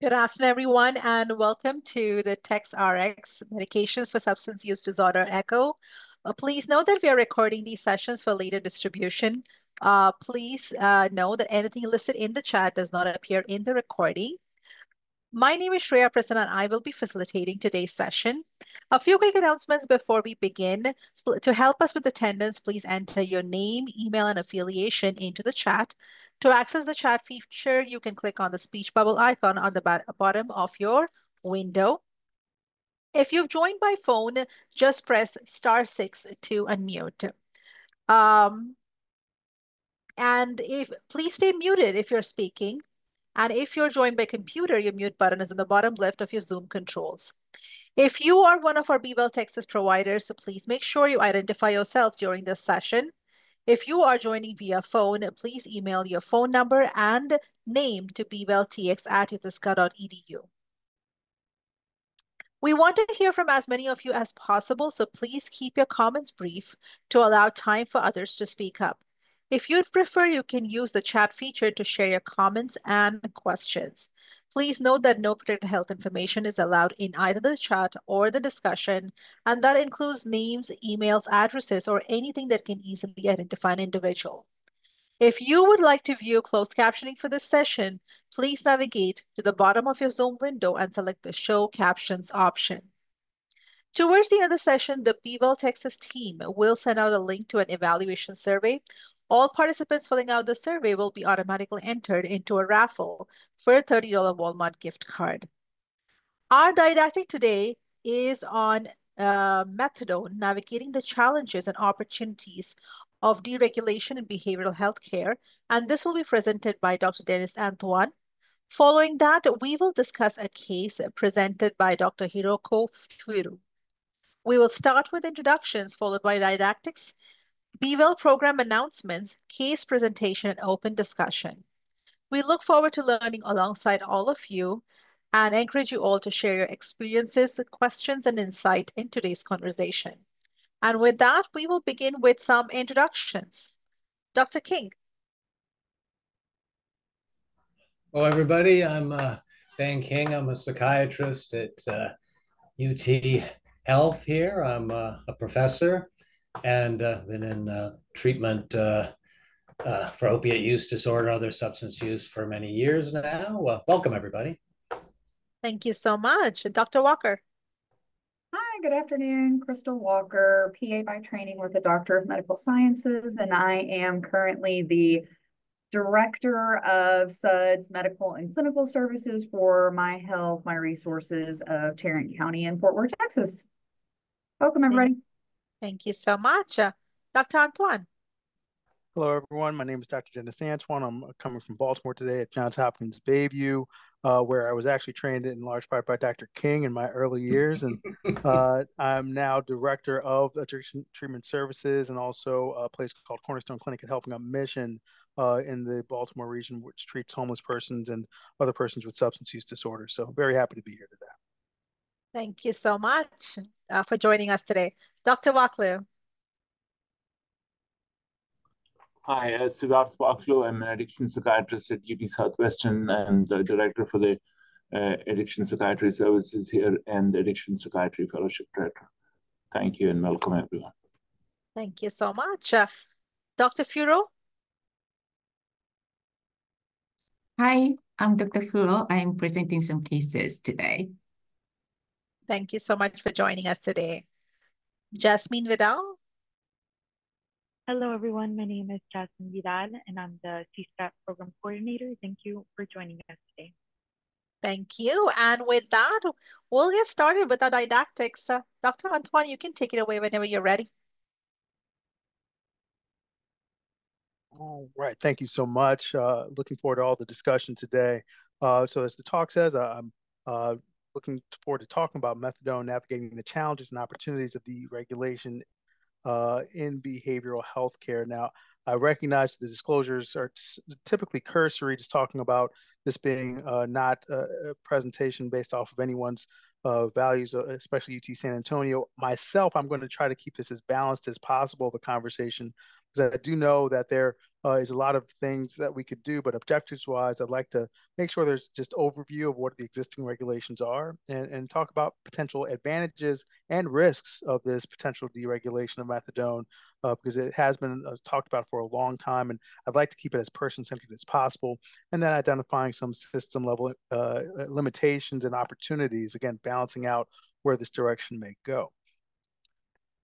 Good afternoon, everyone, and welcome to the TxRx Medications for Substance Use Disorder Echo. Please note that we are recording these sessions for later distribution. Please know that anything listed in the chat does not appear in the recording. My name is Shreya Prasanna, and I will be facilitating today's session. A few quick announcements before we begin. To help us with attendance, please enter your name, email, and affiliation into the chat. To access the chat feature, you can click on the speech bubble icon on the bottom of your window. If you've joined by phone, just press *6 to unmute. And please stay muted if you're speaking. And if you're joined by computer, your mute button is in the bottom left of your Zoom controls. If you are one of our BeWell Texas providers, so please make sure you identify yourselves during this session. If you are joining via phone, please email your phone number and name to bewelltx@utisca.edu. We want to hear from as many of you as possible, so please keep your comments brief to allow time for others to speak up. If you'd prefer, you can use the chat feature to share your comments and questions. Please note that no protected health information is allowed in either the chat or the discussion, and that includes names, emails, addresses, or anything that can easily identify an individual. If you would like to view closed captioning for this session, please navigate to the bottom of your Zoom window and select the Show Captions option. Towards the end of the session, the BeWell Texas team will send out a link to an evaluation survey. All participants filling out the survey will be automatically entered into a raffle for a $30 Walmart gift card. Our didactic today is on Methadone, navigating the challenges and opportunities of deregulation in behavioral health care, and this will be presented by Dr. Denis Antoine. Following that, we will discuss a case presented by Dr. Hiroko Furu. We will start with introductions, followed by didactics, BeWell program announcements, case presentation, and open discussion. We look forward to learning alongside all of you and encourage you all to share your experiences, questions, and insight in today's conversation. And with that, we will begin with some introductions. Dr. King. Hello, everybody. I'm Dan King. I'm a psychiatrist at UT Health here. I'm a professor and been in treatment for opiate use disorder, other substance use for many years now. Welcome, everybody. Thank you so much. Dr. Walker. Hi, good afternoon. Crystal Walker, PA by training with a Doctor of Medical Sciences, and I am currently the Director of SUDS Medical and Clinical Services for My Health, My Resources of Tarrant County in Fort Worth, Texas. Welcome, everybody. Thank you so much. Dr. Antoine. Hello, everyone. My name is Dr. Denis Antoine. I'm coming from Baltimore today at Johns Hopkins Bayview, where I was actually trained in large part by Dr. King in my early years. And I'm now Director of Addiction Treatment Services and also a place called Cornerstone Clinic at Helping Up Mission in the Baltimore region, which treats homeless persons and other persons with substance use disorders. So very happy to be here today. Thank you so much for joining us today. Dr. Waklu. Hi, Siddharth Baklo. I'm an addiction psychiatrist at UT Southwestern and the director for the Addiction Psychiatry Services here and the Addiction Psychiatry Fellowship Director. Thank you and welcome, everyone. Thank you so much. Dr. Furo? Hi, I'm Dr. Furo. I'm presenting some cases today. Thank you so much for joining us today. Jasmine Vidal? Hello, everyone. My name is Jasmine Vidal, and I'm the CSTAT Program Coordinator. Thank you for joining us today. Thank you. And with that, we'll get started with our didactics. Dr. Antoine, you can take it away whenever you're ready. All right. Thank you so much. Looking forward to all the discussion today. So as the talk says, I'm looking forward to talking about methadone, navigating the challenges and opportunities of deregulation in behavioral health care. Now, I recognize the disclosures are typically cursory, just talking about this being not a presentation based off of anyone's values, especially UT San Antonio. Myself, I'm going to try to keep this as balanced as possible of a conversation, because I do know that there is a lot of things that we could do, but objectives-wise, I'd like to make sure there's just overview of what the existing regulations are and talk about potential advantages and risks of this potential deregulation of methadone, because it has been talked about for a long time, and I'd like to keep it as person-centered as possible, and then identifying some system-level limitations and opportunities, again, balancing out where this direction may go.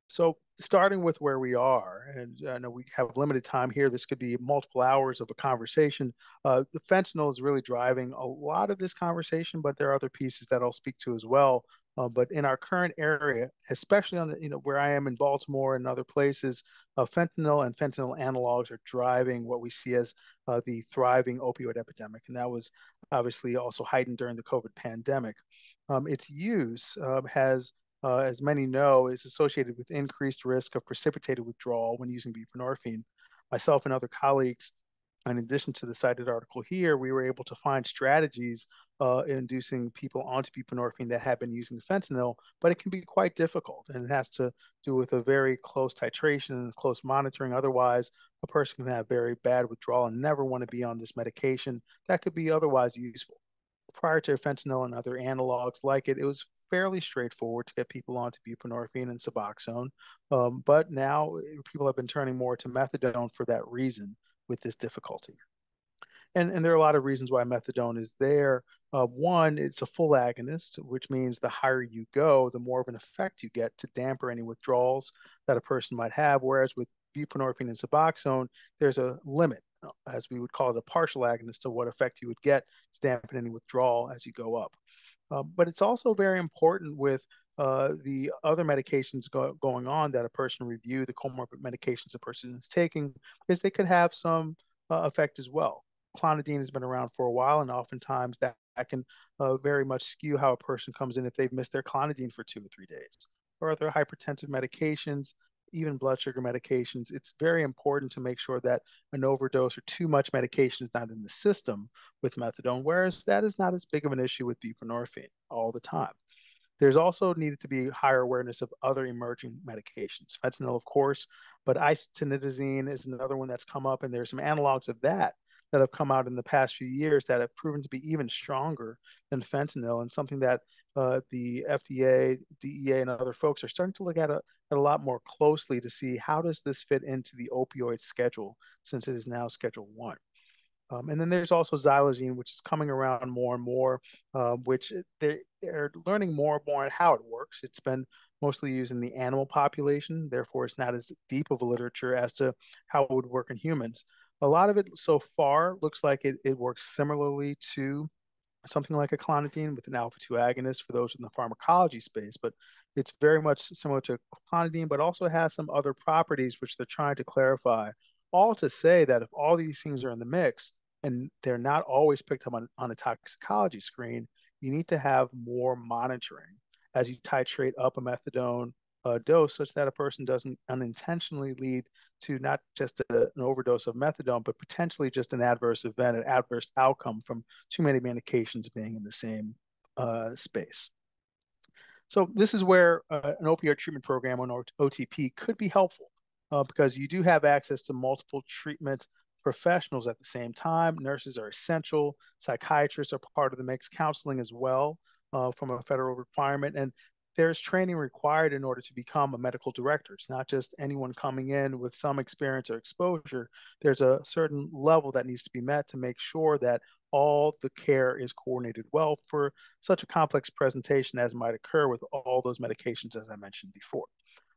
So starting with where we are, and I know we have limited time here, this could be multiple hours of a conversation. The fentanyl is really driving a lot of this conversation, but there are other pieces that I'll speak to as well. But in our current area, especially on the, where I am in Baltimore and other places, fentanyl and fentanyl analogs are driving what we see as the thriving opioid epidemic. And that was obviously also heightened during the COVID pandemic. Its use has as many know, is associated with increased risk of precipitated withdrawal when using buprenorphine. Myself and other colleagues, in addition to the cited article here, we were able to find strategies inducing people onto buprenorphine that have been using fentanyl, but it can be quite difficult, and it has to do with a very close titration and close monitoring. Otherwise, a person can have very bad withdrawal and never want to be on this medication that could be otherwise useful. Prior to fentanyl and other analogs like it, it was fairly straightforward to get people onto buprenorphine and Suboxone. But now people have been turning more to methadone for that reason with this difficulty. And there are a lot of reasons why methadone is there. One, it's a full agonist, which means the higher you go, the more of an effect you get to damper any withdrawals that a person might have. Whereas with buprenorphine and Suboxone, there's a limit, as we would call it, a partial agonist to what effect you would get to dampen any withdrawal as you go up. But it's also very important with the other medications going on that a person review, the comorbid medications a person is taking, because they could have some effect as well. Clonidine has been around for a while, and oftentimes that can very much skew how a person comes in if they've missed their clonidine for 2 or 3 days. Or other hypertensive medications, even blood sugar medications, it's very important to make sure that an overdose or too much medication is not in the system with methadone, whereas that is not as big of an issue with buprenorphine all the time. There's also needed to be higher awareness of other emerging medications, fentanyl, of course, but isotretinoin is another one that's come up, and there's some analogs of that have come out in the past few years that have proven to be even stronger than fentanyl, and something that the FDA, DEA, and other folks are starting to look at a lot more closely to see how does this fit into the opioid schedule, since it is now Schedule 1. And then there's also xylazine, which is coming around more and more, which they're learning more and more on how it works. It's been mostly used in the animal population, therefore it's not as deep of a literature as to how it would work in humans. A lot of it so far looks like it works similarly to something like a clonidine with an alpha-2 agonist for those in the pharmacology space, but it's very much similar to clonidine, but also has some other properties which they're trying to clarify. All to say that if all these things are in the mix and they're not always picked up on a toxicology screen, you need to have more monitoring as you titrate up a methadone dose such that a person doesn't unintentionally lead to not just an overdose of methadone, but potentially just an adverse event, an adverse outcome from too many medications being in the same space. So this is where an opioid treatment program on OTP could be helpful because you do have access to multiple treatment professionals at the same time. Nurses are essential. Psychiatrists are part of the mix. Counseling as well from a federal requirement. And there's training required in order to become a medical director. It's not just anyone coming in with some experience or exposure. There's a certain level that needs to be met to make sure that all the care is coordinated well for such a complex presentation as might occur with all those medications, as I mentioned before.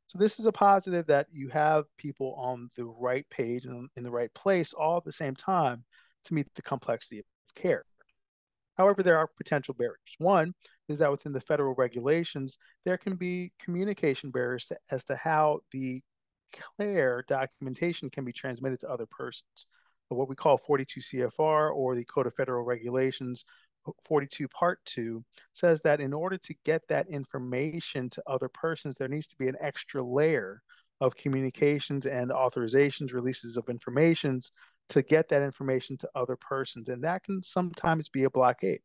So this is a positive that you have people on the right page and in the right place all at the same time to meet the complexity of care. However, there are potential barriers. One is that within the federal regulations, there can be communication barriers as to how the care documentation can be transmitted to other persons. What we call 42 CFR or the Code of Federal Regulations 42 Part 2 says that in order to get that information to other persons, there needs to be an extra layer of communications and authorizations, releases of informations to get that information to other persons. And that can sometimes be a blockade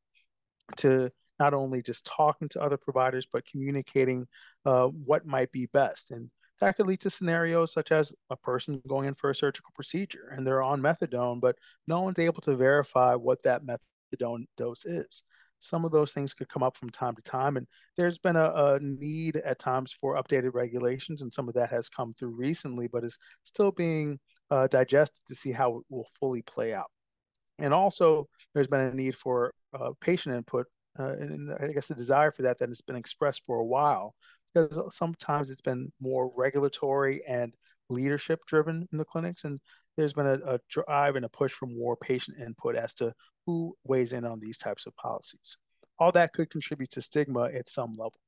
to not only just talking to other providers, but communicating what might be best. And that could lead to scenarios such as a person going in for a surgical procedure and they're on methadone, but no one's able to verify what that methadone dose is. Some of those things could come up from time to time, and there's been a need at times for updated regulations, and some of that has come through recently, but is still being digested to see how it will fully play out. And also, there's been a need for patient input, and I guess a desire for that has been expressed for a while, because sometimes it's been more regulatory and leadership driven in the clinics, and there's been a drive and a push for more patient input as to who weighs in on these types of policies. All that could contribute to stigma at some level.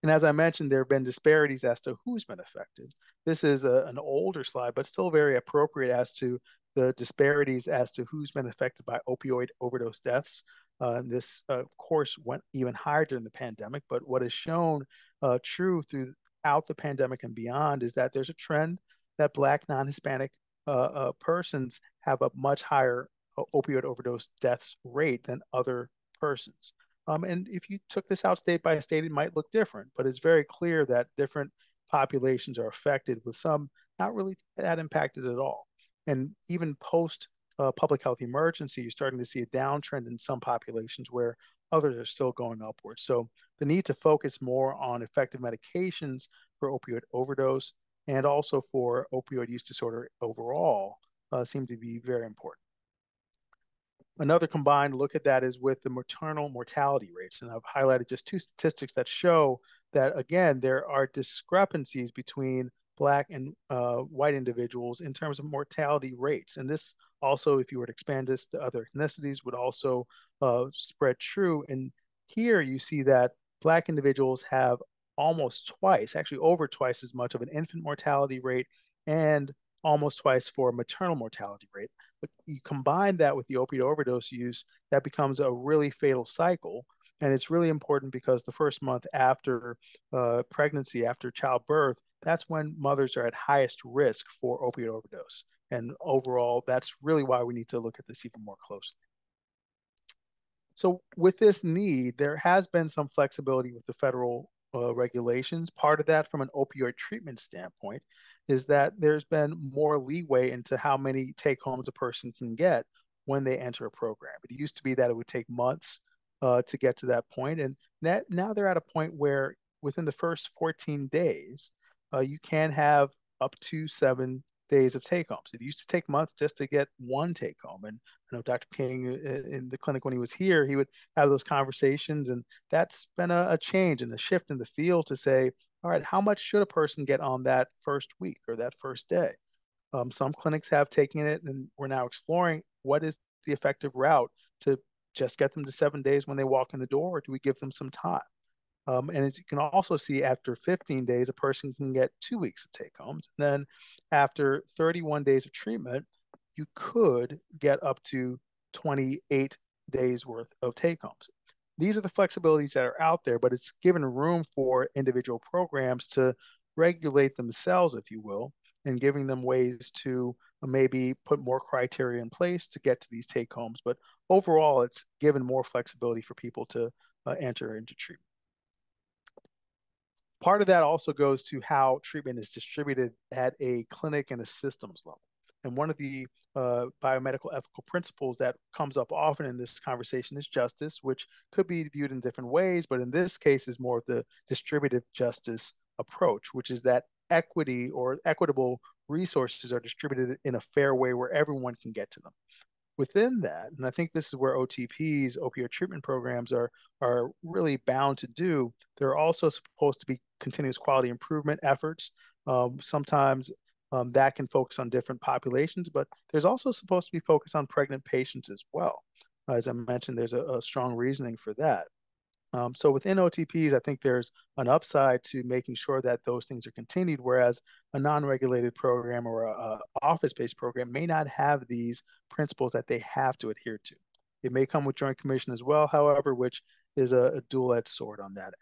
And as I mentioned, there have been disparities as to who's been affected. This is an older slide, but still very appropriate as to the disparities as to who's been affected by opioid overdose deaths. This, of course, went even higher during the pandemic, but what is shown true throughout the pandemic and beyond is that there's a trend that Black non-Hispanic persons have a much higher opioid overdose deaths rate than other persons. And if you took this out state by state, it might look different, but it's very clear that different populations are affected, with some not really that impacted at all. And even post public health emergency, you're starting to see a downtrend in some populations where others are still going upwards. So the need to focus more on effective medications for opioid overdose and also for opioid use disorder overall seem to be very important. Another combined look at that is with the maternal mortality rates. And I've highlighted just two statistics that show that, again, there are discrepancies between Black and white individuals in terms of mortality rates. And this also, if you were to expand this to other ethnicities, would also spread true. And here you see that Black individuals have almost twice, actually over twice as much of an infant mortality rate and almost twice for maternal mortality rate. But you combine that with the opioid overdose use, that becomes a really fatal cycle. And it's really important because the first month after pregnancy, after childbirth, that's when mothers are at highest risk for opioid overdose. And overall, that's really why we need to look at this even more closely. So with this need, there has been some flexibility with the federal regulations. Part of that from an opioid treatment standpoint is that there's been more leeway into how many take homes a person can get when they enter a program. It used to be that it would take months to get to that point. And now they're at a point where within the first 14 days, you can have up to 7 days of take homes. It used to take months just to get one take home. And I know Dr. King in the clinic when he was here, he would have those conversations. And that's been a change and a shift in the field to say, all right, how much should a person get on that first week or that first day? Some clinics have taken it, and we're now exploring what is the effective route to just get them to 7 days when they walk in the door, or do we give them some time? And as you can also see, after 15 days, a person can get 2 weeks of take homes. And then after 31 days of treatment, you could get up to 28 days worth of take homes. These are the flexibilities that are out there, but it's given room for individual programs to regulate themselves, if you will, and giving them ways to maybe put more criteria in place to get to these take homes. But overall, it's given more flexibility for people to enter into treatment. Part of that also goes to how treatment is distributed at a clinic and a systems level. And one of the biomedical ethical principles that comes up often in this conversation is justice, which could be viewed in different ways, but in this case is more of the distributive justice approach, which is that equity or equitable resources are distributed in a fair way where everyone can get to them. Within that, and I think this is where OTPs, opioid treatment programs, are really bound to do, they're also supposed to be continuous quality improvement efforts. Sometimes that can focus on different populations, but there's also supposed to be focused on pregnant patients as well. As I mentioned, there's a strong reasoning for that. So within OTPs, I think there's an upside to making sure that those things are continued, whereas a non-regulated program or a office-based program may not have these principles that they have to adhere to. It may come with Joint Commission as well, however, which is a dual-edged sword on that end.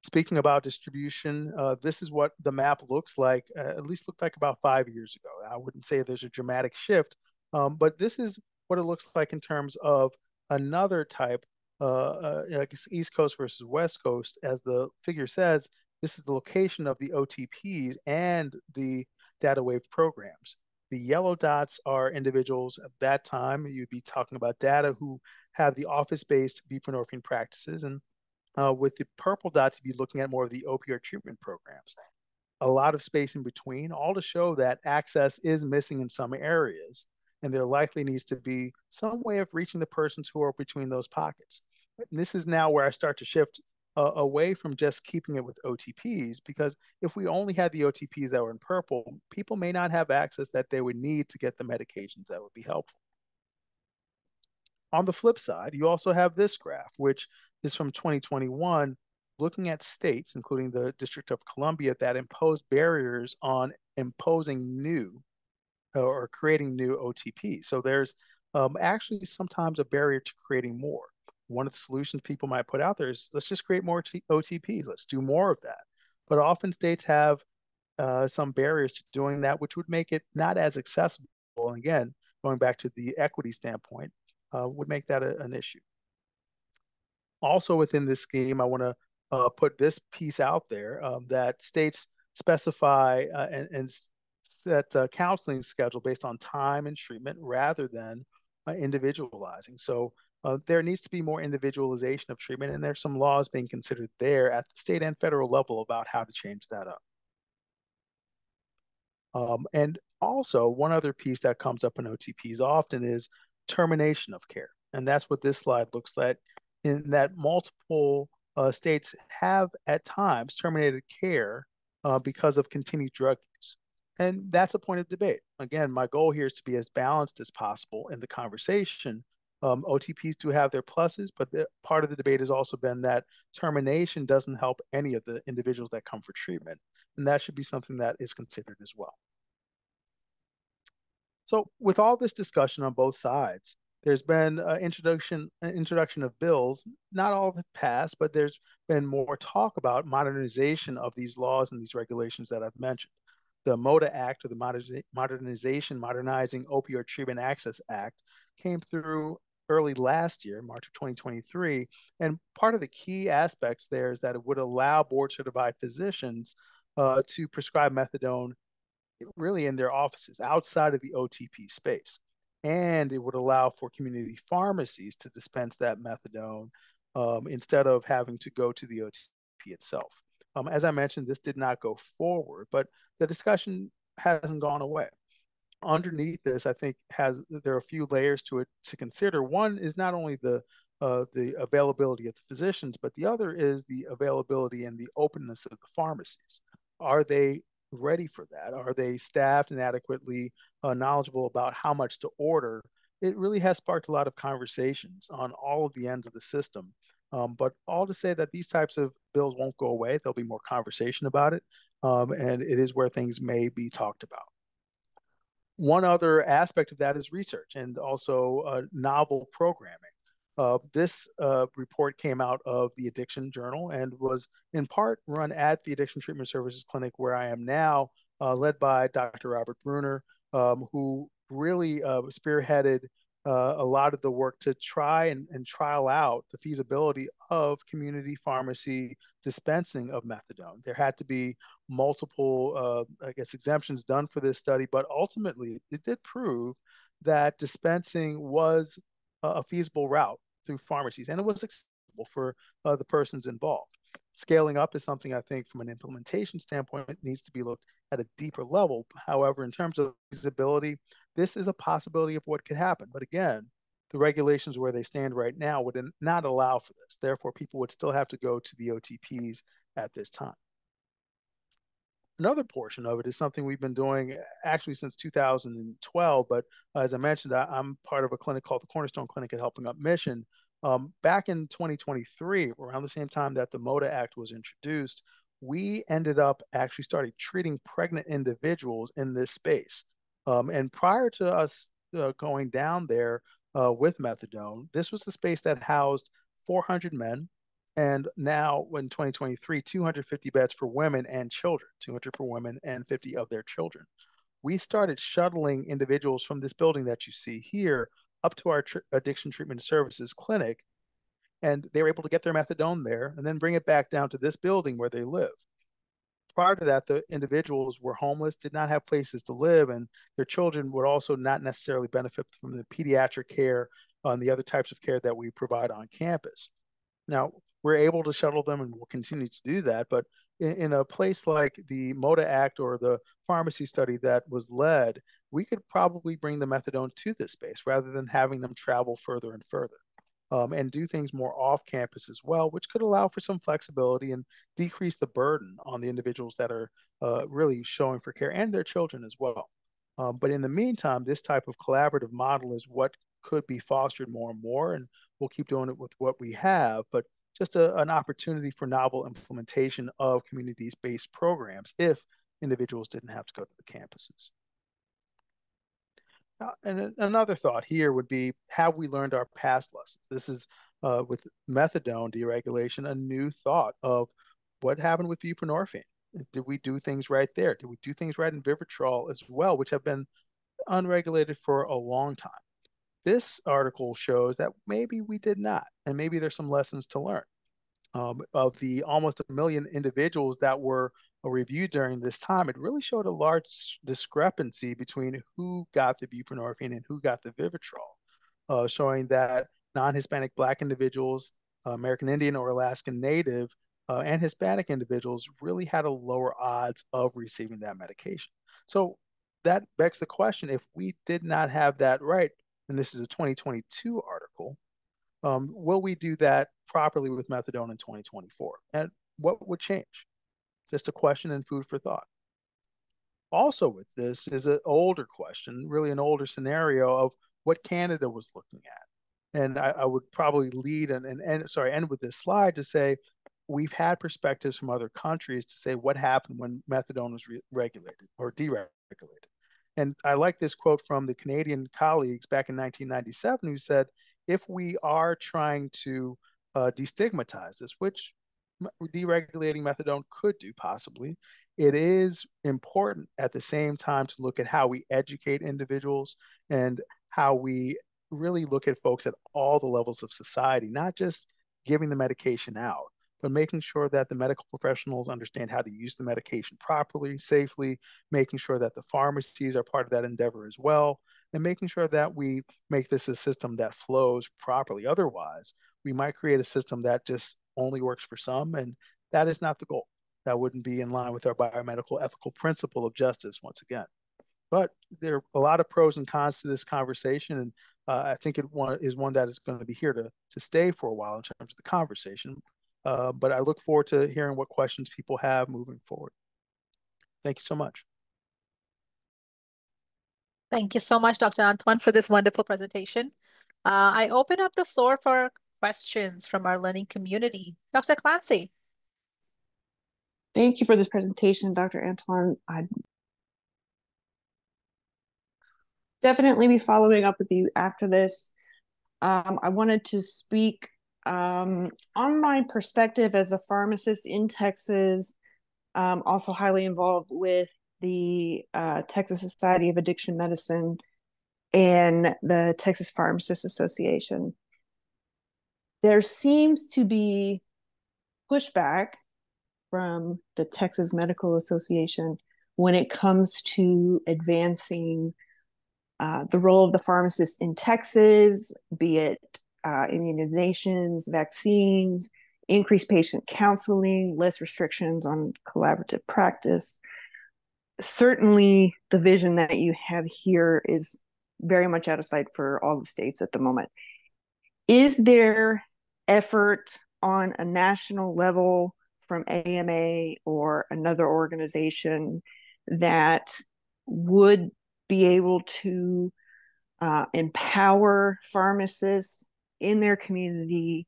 Speaking about distribution, this is what the map looks like, at least looked like about 5 years ago. I wouldn't say there's a dramatic shift, but this is what it looks like in terms of another type, I guess East Coast versus West Coast, as the figure says, this is the location of the OTPs and the data wave programs. The yellow dots are individuals at that time. You'd be talking about data who have the office-based buprenorphine practices, and with the purple dots, you'd be looking at more of the opioid treatment programs. A lot of space in between, all to show that access is missing in some areas, and there likely needs to be some way of reaching the persons who are between those pockets. And this is now where I start to shift away from just keeping it with OTPs, because if we only had the OTPs that were in purple, people may not have access that they would need to get the medications that would be helpful. On the flip side, you also have this graph, which is from 2021, looking at states, including the District of Columbia, that impose barriers on imposing new or creating new OTP. So there's actually sometimes a barrier to creating more. One of the solutions people might put out there is, let's just create more OTPs. Let's do more of that. But often states have some barriers to doing that, which would make it not as accessible. And again, going back to the equity standpoint, would make that an issue. Also within this scheme, I want to put this piece out there that states specify and set a counseling schedule based on time and treatment rather than individualizing. So there needs to be more individualization of treatment, and there's some laws being considered there at the state and federal level about how to change that up. And also, one other piece that comes up in OTPs often is termination of care. And that's what this slide looks like, in that multiple states have at times terminated care because of continued drug use. And that's a point of debate. Again, my goal here is to be as balanced as possible in the conversation. OTPs do have their pluses, but part of the debate has also been that termination doesn't help any of the individuals that come for treatment. And that should be something that is considered as well. So with all this discussion on both sides, there's been an introduction of bills. Not all have passed, but there's been more talk about modernization of these laws and these regulations that I've mentioned. The MOTA Act, or the Modernizing Opioid Treatment Access Act, came through early last year, March of 2023. And part of the key aspects there is that it would allow board certified physicians to prescribe methadone really in their offices outside of the OTP space. And it would allow for community pharmacies to dispense that methadone instead of having to go to the OTP itself. As I mentioned, this did not go forward, but the discussion hasn't gone away. Underneath this, I think there are a few layers to it to consider. One is not only the availability of the physicians, but the other is the availability and the openness of the pharmacies. Are they ready for that? Are they staffed and adequately knowledgeable about how much to order? It really has sparked a lot of conversations on all of the ends of the system. But all to say that these types of bills won't go away. There'll be more conversation about it. And it is where things may be talked about. One other aspect of that is research and also novel programming. This report came out of the Addiction Journal and was in part run at the Addiction Treatment Services Clinic where I am now, led by Dr. Robert Bruner, who really spearheaded a lot of the work to try and trial out the feasibility of community pharmacy dispensing of methadone. There had to be multiple, exemptions done for this study, but ultimately it did prove that dispensing was a feasible route through pharmacies, and it was acceptable for the persons involved. Scaling up is something I think from an implementation standpoint needs to be looked at a deeper level. However, in terms of feasibility, this is a possibility of what could happen. But again, the regulations where they stand right now would not allow for this. Therefore, people would still have to go to the OTPs at this time. Another portion of it is something we've been doing actually since 2012, but as I mentioned, I'm part of a clinic called the Cornerstone Clinic at Helping Up Mission. Back in 2023, around the same time that the MOTA Act was introduced, we ended up actually starting treating pregnant individuals in this space. And prior to us going down there with methadone, this was the space that housed 400 men, and now in 2023, 250 beds for women and children, 200 for women and 50 of their children. We started shuttling individuals from this building that you see here up to our addiction treatment services clinic, and they were able to get their methadone there and then bring it back down to this building where they live. prior to that, the individuals were homeless, did not have places to live, and their children would also not necessarily benefit from the pediatric care and the other types of care that we provide on campus. Now, we're able to shuttle them and we'll continue to do that, but in a place like the MODA Act or the pharmacy study that was led, we could probably bring the methadone to this space rather than having them travel further and further. And do things more off campus as well, which could allow for some flexibility and decrease the burden on the individuals that are really showing for care and their children as well. But in the meantime, this type of collaborative model is what could be fostered more and more, and we'll keep doing it with what we have, but just an opportunity for novel implementation of community-based programs if individuals didn't have to go to the campuses. And another thought here would be, have we learned our past lessons? This is, with methadone deregulation, a new thought of what happened with buprenorphine. Did we do things right there? Did we do things right in Vivitrol as well, which have been unregulated for a long time? This article shows that maybe we did not, and maybe there's some lessons to learn. Of the almost 1 million individuals that were reviewed during this time, it really showed a large discrepancy between who got the buprenorphine and who got the Vivitrol, showing that non-Hispanic Black individuals, American Indian or Alaskan Native, and Hispanic individuals really had a lower odds of receiving that medication. So that begs the question, if we did not have that right, and this is a 2022 article, will we do that properly with methadone in 2024? And what would change? Just a question and food for thought. Also with this is an older question, really an older scenario of what Canada was looking at. And I would probably lead end with this slide to say, we've had perspectives from other countries to say what happened when methadone was regulated or deregulated. And I like this quote from the Canadian colleagues back in 1997 who said, if we are trying to destigmatize this, which deregulating methadone could do possibly, it is important at the same time to look at how we educate individuals and how we really look at folks at all the levels of society, not just giving the medication out, but making sure that the medical professionals understand how to use the medication properly, safely, making sure that the pharmacies are part of that endeavor as well, and making sure that we make this a system that flows properly. Otherwise, we might create a system that just only works for some, and that is not the goal. That wouldn't be in line with our biomedical ethical principle of justice, once again. But there are a lot of pros and cons to this conversation, and I think it is one that is going to be here to stay for a while in terms of the conversation. But I look forward to hearing what questions people have moving forward. Thank you so much. Thank you so much, Dr. Antoine, for this wonderful presentation. I open up the floor for questions from our learning community. Dr. Clancy. Thank you for this presentation, Dr. Antoine. I'd definitely be following up with you after this. I wanted to speak on my perspective as a pharmacist in Texas, also highly involved with the Texas Society of Addiction Medicine and the Texas Pharmacists Association. There seems to be pushback from the Texas Medical Association when it comes to advancing the role of the pharmacist in Texas, be it immunizations, vaccines, increased patient counseling, less restrictions on collaborative practice. Certainly, the vision that you have here is very much out of sight for all the states at the moment. Is there effort on a national level from AMA or another organization that would be able to empower pharmacists in their community,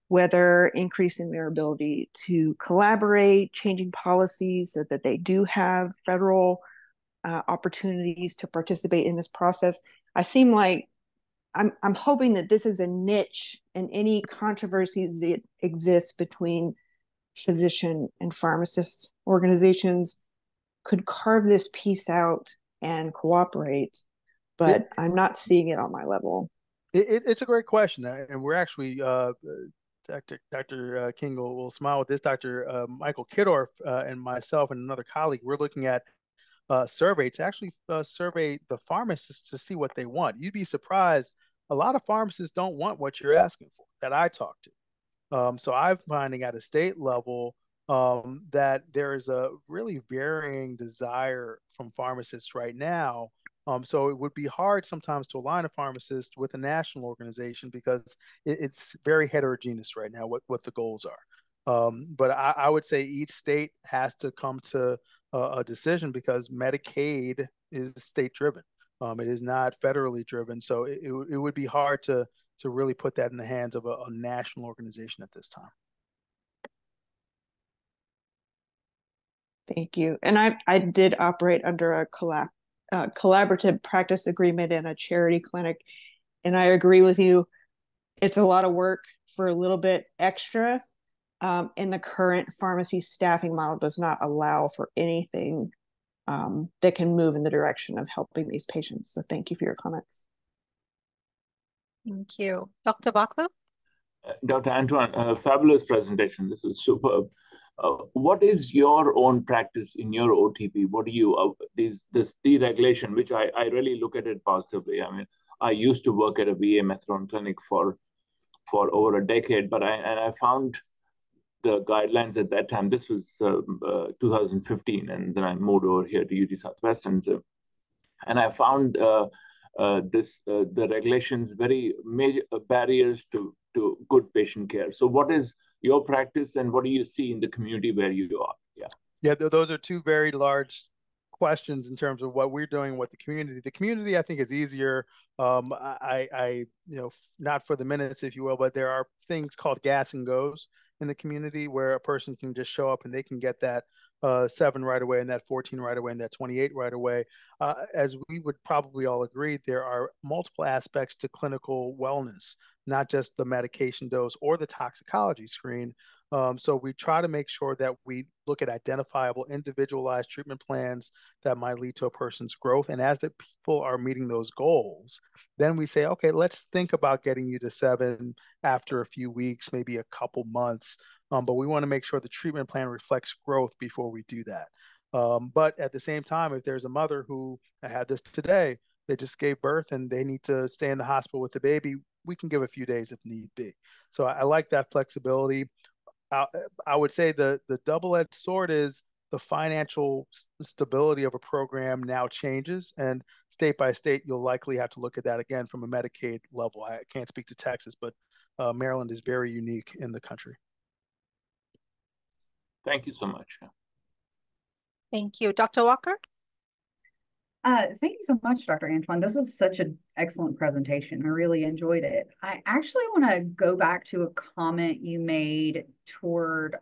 whether increasing their ability to collaborate, changing policies so that they do have federal opportunities to participate in this process? I'm hoping that this is a niche, and any controversies that exist between physician and pharmacist organizations could carve this piece out and cooperate, but I'm not seeing it on my level. It's a great question, and we're actually Dr. King will smile with this. Dr. Michael Kiddorf and myself and another colleague, we're looking at survey to actually survey the pharmacists to see what they want. You'd be surprised. A lot of pharmacists don't want what you're asking for that I talk to. So I'm finding at a state level that there is a really varying desire from pharmacists right now. So it would be hard sometimes to align a pharmacist with a national organization because it's very heterogeneous right now what the goals are. But I would say each state has to come to a decision because Medicaid is state driven. It is not federally driven. So it would be hard to really put that in the hands of a national organization at this time. Thank you. And I did operate under a collaborative practice agreement in a charity clinic. And I agree with you. It's a lot of work for a little bit extra. And the current pharmacy staffing model does not allow for anything that can move in the direction of helping these patients. So thank you for your comments. Thank you. Dr. Baklo? Dr. Antoine, fabulous presentation. This is superb. What is your own practice in your OTP? What do you, this deregulation, which I really look at it positively. I mean, I used to work at a VA methadone clinic for over a decade, but I found the guidelines at that time, this was 2015, and then I moved over here to UT Southwestern. And I found the regulations very major barriers to good patient care. So what is your practice and what do you see in the community where you are? Yeah, those are two very large questions in terms of what we're doing with the community. The community, I think, is easier. I not for the minutes, if you will, but there are things called gas and goes in the community where a person can just show up and they can get that 7 right away and that 14 right away and that 28 right away. As we would probably all agree, there are multiple aspects to clinical wellness, not just the medication dose or the toxicology screen. So we try to make sure that we look at identifiable, individualized treatment plans that might lead to a person's growth. And as the people are meeting those goals, then we say, okay, let's think about getting you to 7 after a few weeks, maybe a couple months. But we want to make sure the treatment plan reflects growth before we do that. But at the same time, if there's a mother who, I had this today, they just gave birth and they need to stay in the hospital with the baby, we can give a few days if need be. So I like that flexibility. I would say the double-edged sword is the financial stability of a program now changes, and state by state, you'll likely have to look at that again from a Medicaid level. I can't speak to Texas, but Maryland is very unique in the country. Thank you so much. Thank you. Dr. Walker? Thank you so much, Dr. Antoine. This was such an excellent presentation. I really enjoyed it. I actually want to go back to a comment you made toward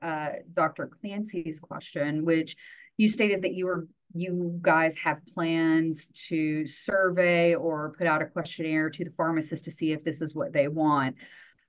Dr. Clancy's question, which you stated that you guys have plans to survey or put out a questionnaire to the pharmacist to see if this is what they want.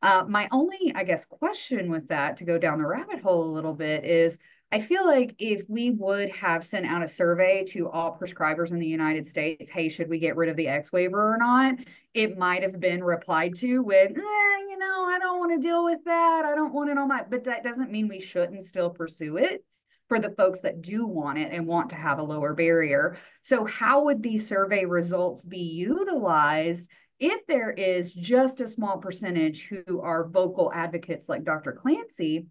My only, I guess, question with that, to go down the rabbit hole a little bit, is I feel like if we would have sent out a survey to all prescribers in the United States, hey, should we get rid of the X waiver or not? It might have been replied to with, I don't want to deal with that. I don't want it on my, but that doesn't mean we shouldn't still pursue it for the folks that do want it and want to have a lower barrier. So how would these survey results be utilized if there is just a small percentage who are vocal advocates like Dr. Clancy?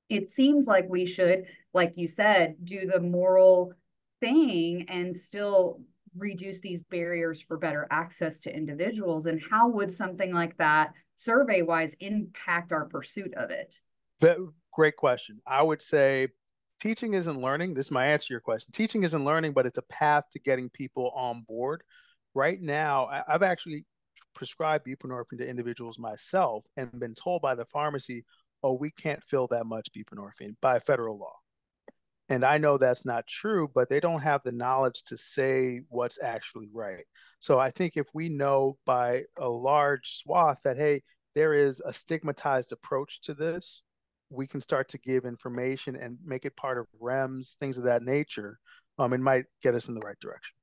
It seems like we should, like you said, do the moral thing and still reduce these barriers for better access to individuals. And how would something like that, survey-wise, impact our pursuit of it? Great question. I would say teaching isn't learning. This might answer your question. Teaching isn't learning, but it's a path to getting people on board. Right now, I've actually prescribed buprenorphine to individuals myself and been told by the pharmacy, oh, we can't fill that much buprenorphine by federal law. And I know that's not true, but they don't have the knowledge to say what's actually right. So I think if we know by a large swath that, hey, there is a stigmatized approach to this, we can start to give information and make it part of REMS, things of that nature. It might get us in the right direction.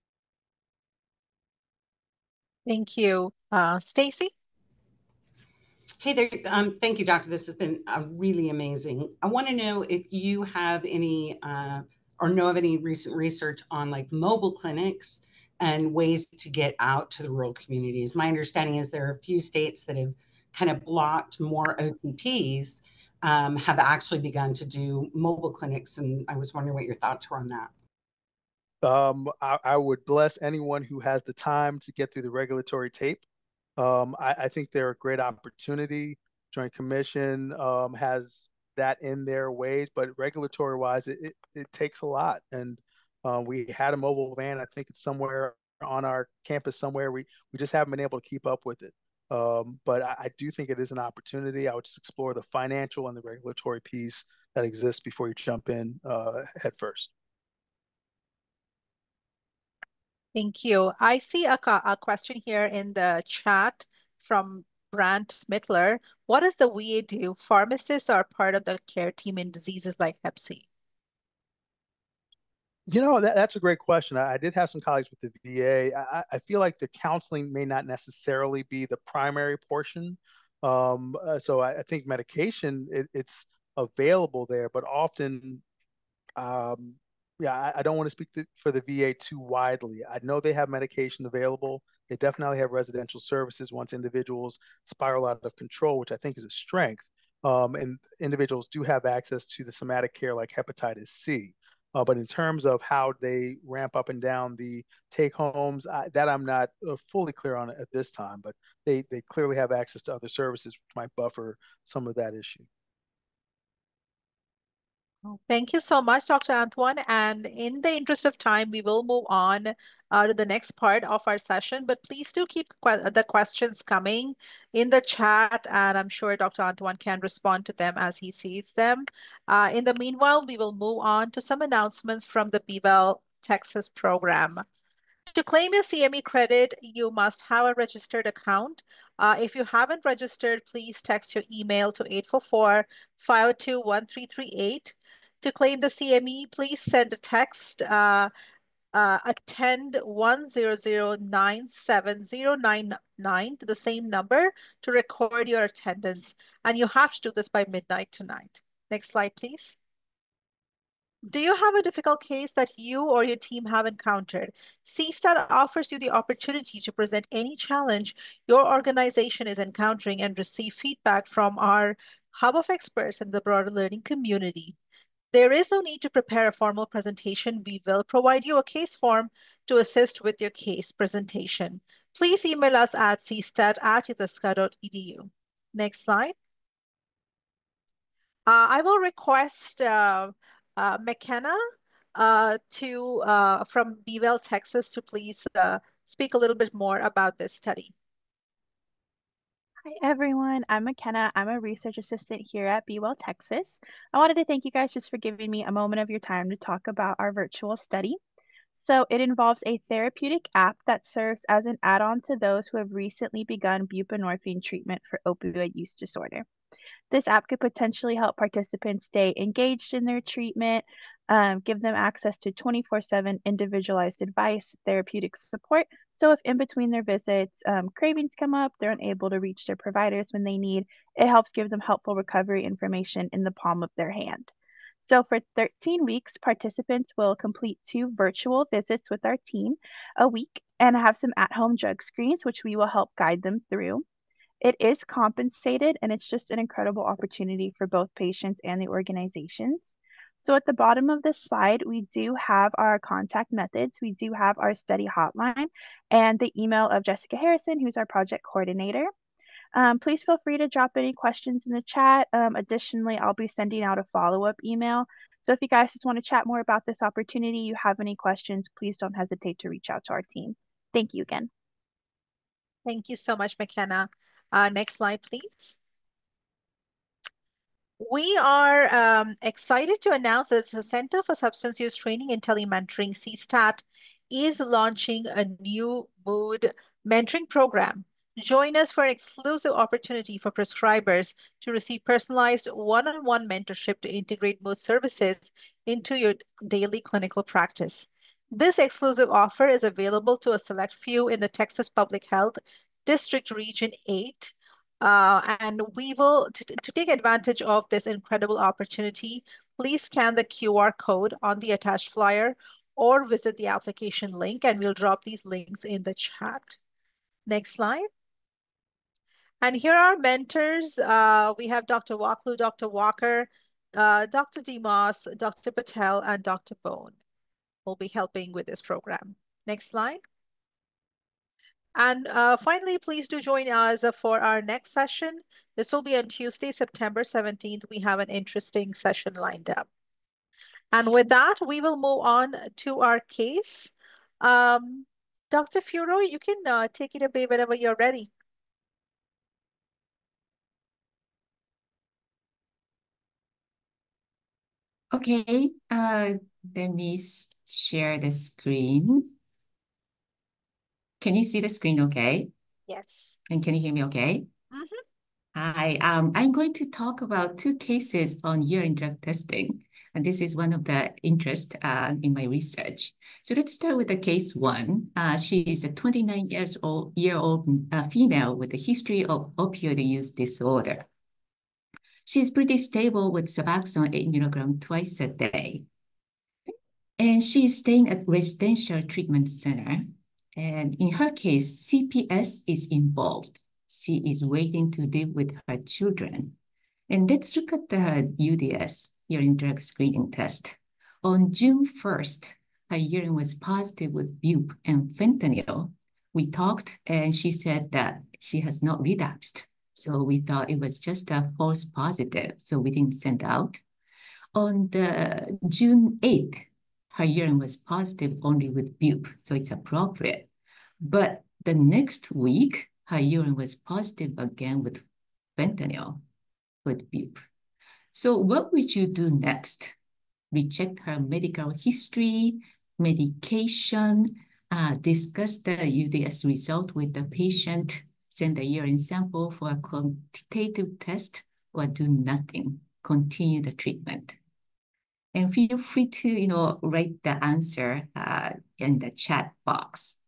Thank you. Stacy? Hey there. Thank you, Doctor. This has been really amazing. I want to know if you have any or know of any recent research on like mobile clinics and ways to get out to the rural communities. My understanding is there are a few states that have kind of blocked more OTPs, have actually begun to do mobile clinics. And I was wondering what your thoughts were on that. I would bless anyone who has the time to get through the regulatory tape. I think they're a great opportunity. Joint Commission has that in their ways, but regulatory wise, it takes a lot. And we had a mobile van. I think it's somewhere on our campus somewhere. We just haven't been able to keep up with it. But I do think it is an opportunity. I would just explore the financial and the regulatory piece that exists before you jump in head first. Thank you. I see a question here in the chat from Brant Mittler. What does the VA do? Pharmacists are part of the care team in diseases like Hep C. You know, that's a great question. I did have some colleagues with the VA. I feel like the counseling may not necessarily be the primary portion. So I think medication, it's available there, but often um, yeah, I don't want to speak for the VA too widely. I know they have medication available. They definitely have residential services once individuals spiral out of control, which I think is a strength. And individuals do have access to the somatic care like hepatitis C. But in terms of how they ramp up and down the take homes, that I'm not fully clear on at this time. But they clearly have access to other services, which might buffer some of that issue. Thank you so much, Dr. Antoine. And in the interest of time, we will move on to the next part of our session. But please do keep the questions coming in the chat, and I'm sure Dr. Antoine can respond to them as he sees them. In the meanwhile, we will move on to some announcements from the Bayview, Texas program. To claim your CME credit, you must have a registered account. If you haven't registered, please text your email to 844-502-1338. To claim the CME, please send a text attend 1009709 to the same number to record your attendance. And you have to do this by midnight tonight. Next slide, please. Do you have a difficult case that you or your team have encountered? CSTAT offers you the opportunity to present any challenge your organization is encountering and receive feedback from our hub of experts and the broader learning community. There is no need to prepare a formal presentation. We will provide you a case form to assist with your case presentation. Please email us at cstat@ithaca.edu. Next slide. I will request McKenna from Bayview, Texas, to please speak a little bit more about this study. Hi, everyone. I'm McKenna. I'm a research assistant here at Bayview, Texas. I wanted to thank you guys just for giving me a moment of your time to talk about our virtual study. So it involves a therapeutic app that serves as an add-on to those who have recently begun buprenorphine treatment for opioid use disorder. This app could potentially help participants stay engaged in their treatment, give them access to 24/7 individualized advice, therapeutic support. So if in between their visits, cravings come up, they're unable to reach their providers when they need, it helps give them helpful recovery information in the palm of their hand. So for 13 weeks, participants will complete 2 virtual visits with our team a week and have some at-home drug screens, which we will help guide them through. It is compensated, and it's just an incredible opportunity for both patients and the organizations. So at the bottom of this slide, we do have our contact methods. We do have our study hotline and the email of Jessica Harrison, who's our project coordinator. Please feel free to drop any questions in the chat. Additionally, I'll be sending out a follow-up email. So if you guys just want to chat more about this opportunity, you have any questions, please don't hesitate to reach out to our team. Thank you again. Thank you so much, McKenna. Next slide, please. We are excited to announce that the Center for Substance Use Training and Telementoring, CSTAT, is launching a new mood mentoring program. Join us for an exclusive opportunity for prescribers to receive personalized one-on-one mentorship to integrate mood services into your daily clinical practice. This exclusive offer is available to a select few in the Texas Public Health District Region 8 And we will, to take advantage of this incredible opportunity, please scan the QR code on the attached flyer or visit the application link, and we'll drop these links in the chat. Next slide. And here are our mentors. We have Dr. Waklu, Dr. Walker, Dr. Demas, Dr. Patel, and Dr. Bone will be helping with this program. Next slide. And finally, please do join us for our next session. This will be on Tuesday, September 17th. We have an interesting session lined up. And with that, we will move on to our case. Dr. Furo, you can take it away whenever you're ready. Okay, let me share the screen. Can you see the screen okay? Yes. And can you hear me okay? Mm-hmm. Hi, I'm going to talk about two cases on urine drug testing. And this is one of the interest in my research. So let's start with the case one. She is a 29-year-old female with a history of opioid use disorder. She's pretty stable with Suboxone 8 milligrams twice a day. And she is staying at residential treatment center. And in her case, CPS is involved. She is waiting to live with her children. And let's look at the UDS, urine drug screening test. On June 1st, her urine was positive with bup and fentanyl. We talked and she said that she has not relapsed. So we thought it was just a false positive, so we didn't send out. On the June 8th, her urine was positive only with bup, so it's appropriate. But the next week, her urine was positive again with fentanyl, with bup. So what would you do next? We checked her medical history, medication, discuss the UDS result with the patient, send the urine sample for a quantitative test, or do nothing, continue the treatment. And feel free to, write the answer in the chat box.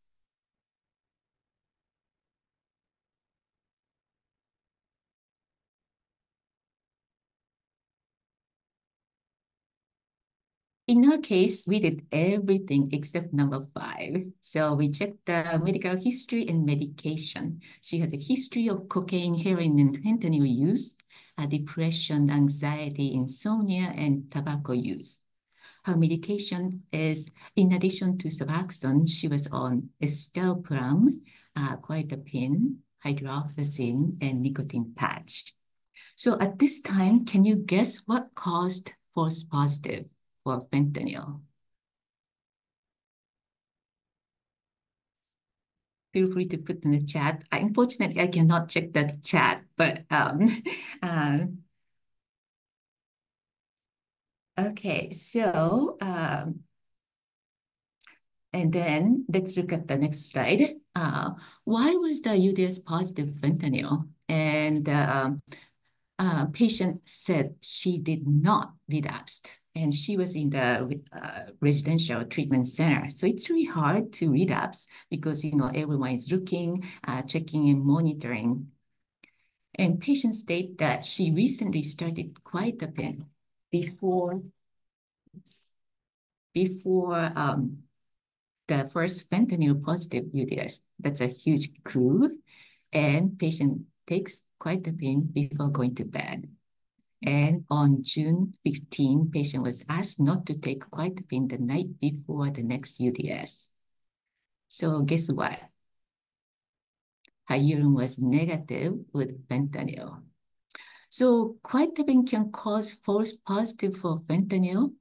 In her case, we did everything except number 5. So we checked the medical history and medication. She has a history of cocaine, heroin, and fentanyl use, depression, anxiety, insomnia, and tobacco use. Her medication is, in addition to Suboxone, she was on escitalopram, quetiapine, hydroxyzine, and nicotine patch. So at this time, can you guess what caused false positive for fentanyl? Feel free to put in the chat. Unfortunately, I cannot check that chat, but okay, so and then let's look at the next slide. Why was the UDS positive fentanyl? And patient said she did not relapse, and she was in the residential treatment center. So it's really hard to relapse because everyone is looking, checking, and monitoring. And patient state that she recently started quetiapine before the first fentanyl positive UDS. That's a huge clue. And patient takes quetiapine before going to bed. And on June 15, patient was asked not to take quetiapine the night before the next UDS. So guess what? Her urine was negative with fentanyl. So quetiapine can cause false positive for fentanyl.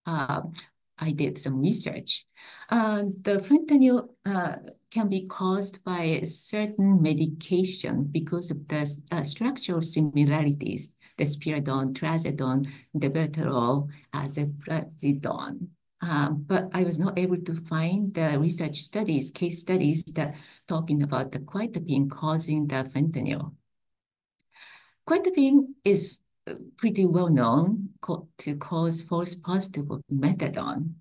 I did some research. The fentanyl can be caused by a certain medication because of the structural similarities, risperidone, trazodone, labetalol, ziprasidone. But I was not able to find the research studies, case studies that talking about the quetiapine causing the fentanyl. Quetiapine is pretty well known to cause false positive of methadone.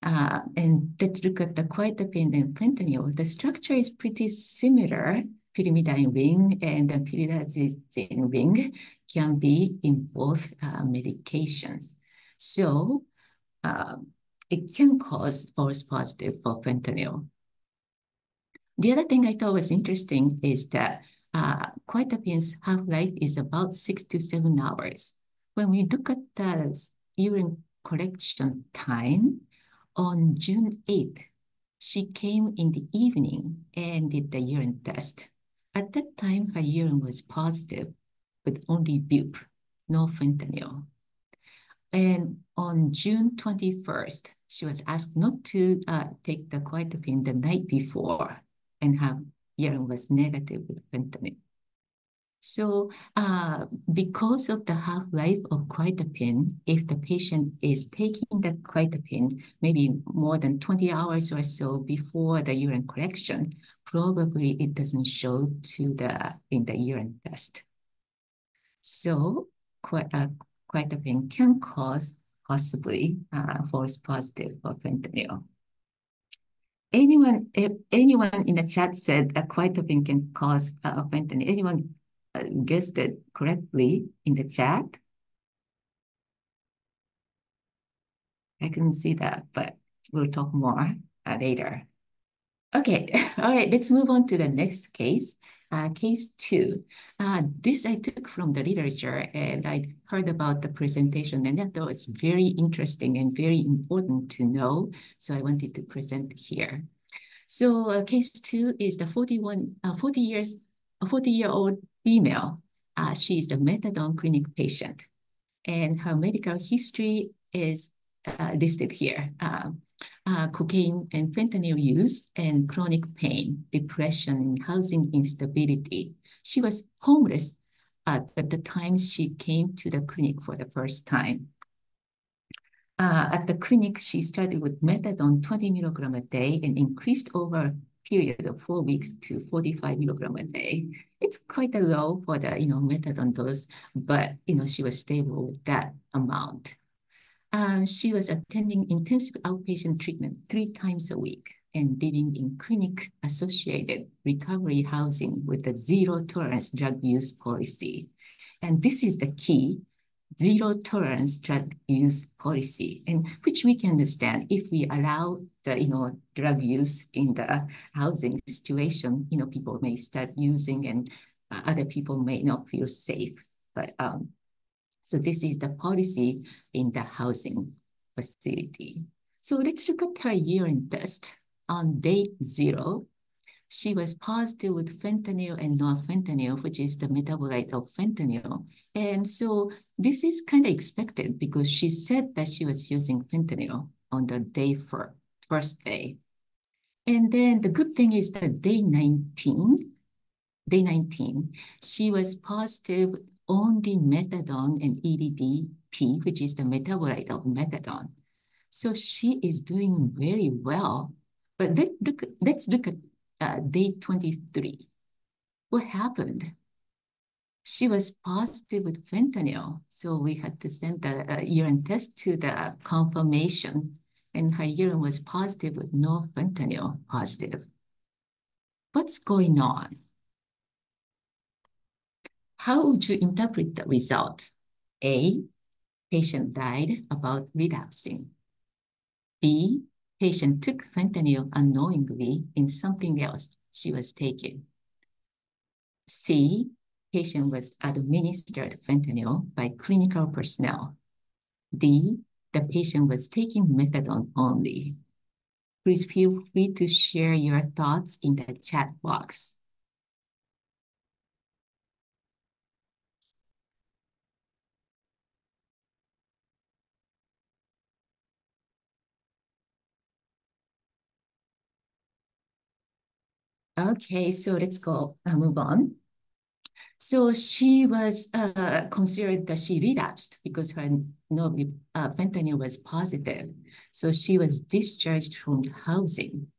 And let's look at the quetiapine and fentanyl. The structure is pretty similar, pyrimidine ring and the pyridazine ring can be in both medications. So it can cause false positive for fentanyl. The other thing I thought was interesting is that quetiapin's half-life is about 6 to 7 hours. When we look at the urine collection time, on June 8th, she came in the evening and did the urine test. At that time, her urine was positive with only bup, no fentanyl. And on June 21st, she was asked not to take the quetiapine the night before, and her urine was negative with fentanyl. So because of the half-life of quetiapine, if the patient is taking the quetiapine maybe more than 20 hours or so before the urine collection, probably it doesn't show in the urine test. So quetiapine can cause possibly false positive for fentanyl. If anyone in the chat said that quetiapine can cause fentanyl, anyone guessed it correctly in the chat? I couldn't see that, but we'll talk more later. Okay, all right, let's move on to the next case. Case 2. This I took from the literature, and I heard about the presentation, and I thought it was very interesting and very important to know, so I wanted to present here. So case 2 is the 40-year-old female. She is the methadone clinic patient, and her medical history is listed here. Cocaine and fentanyl use and chronic pain, depression, housing instability. She was homeless at the time she came to the clinic for the first time. At the clinic, she started with methadone 20 milligram a day and increased over a period of 4 weeks to 45 milligram a day. It's quite a low for the methadone dose, but she was stable with that amount. She was attending intensive outpatient treatment 3 times a week and living in clinic-associated recovery housing with a zero-tolerance drug use policy. And this is the key, zero-tolerance drug use policy, and which we can understand if we allow the drug use in the housing situation. People may start using, and other people may not feel safe. But so this is the policy in the housing facility. So let's look at her urine test. On day 0, she was positive with fentanyl and norfentanyl, which is the metabolite of fentanyl. And so this is kind of expected because she said that she was using fentanyl on the first day. And then the good thing is that day 19, she was positive only methadone and EDDP, which is the metabolite of methadone. So she is doing very well. But let's look at day 23. What happened? She was positive with fentanyl, so we had to send the urine test to the confirmation, and her urine was positive with no fentanyl positive. What's going on? How would you interpret the result? A, patient died about relapsing. B, patient took fentanyl unknowingly in something else she was taking. C, patient was administered fentanyl by clinical personnel. D, the patient was taking methadone only. Please feel free to share your thoughts in the chat box. Okay, so let's go move on. So she was considered that she relapsed because her fentanyl was positive. So she was discharged from the housing.